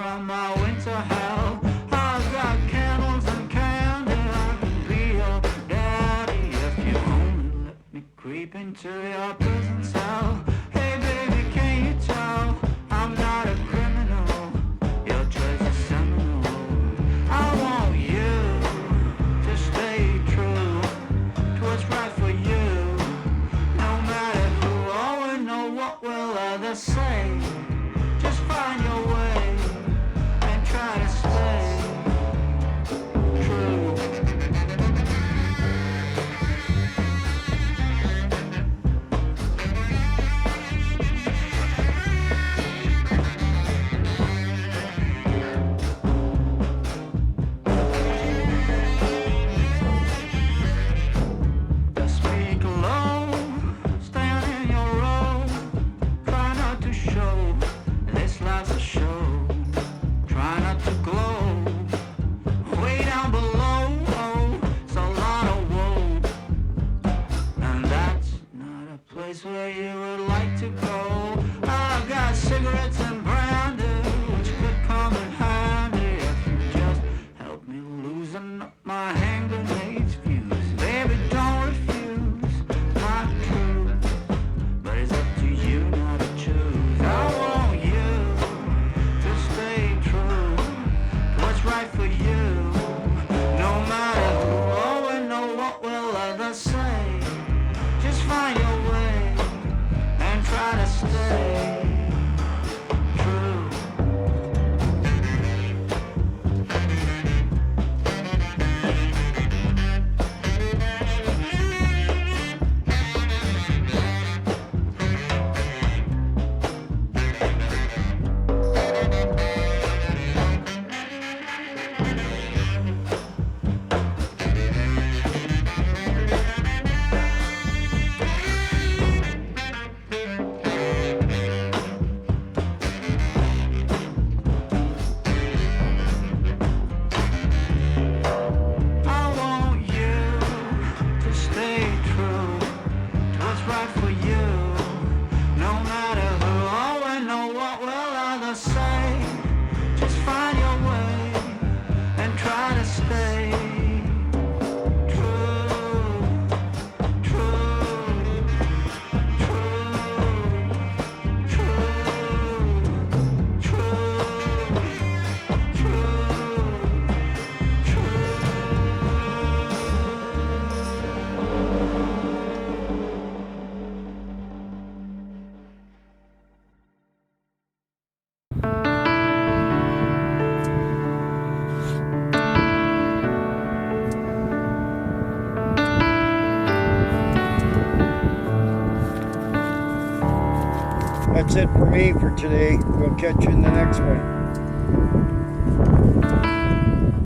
from my winter hell. I've got candles and candy, I can be your daddy if you only let me creep into your prison cell. Hey baby, can you tell I'm not a criminal? Your choice is seminal. I want you to stay true to what's right for you. No matter who or know what will others say, just find your way and try to stay true. Speak low, stand in your row, try not to show this life's a show. Try not to glow way down below. Oh, it's a lot of woe, and that's not a place where you would like to go. I've got cigarettes and brandy, which could come in handy if you just help me loosen up my hand grenades fuse. Baby, don't refuse my truth, but it's up to you now to choose. I want you to stay true to what's right for you. No matter who or know what will others say, just find your way and try to stay true. I want you to stay true to what's right for you. No matter who or know what will others say, just find your way and try to stay true, true, true, true, true, true. That's it for me for today. We'll catch you in the next one.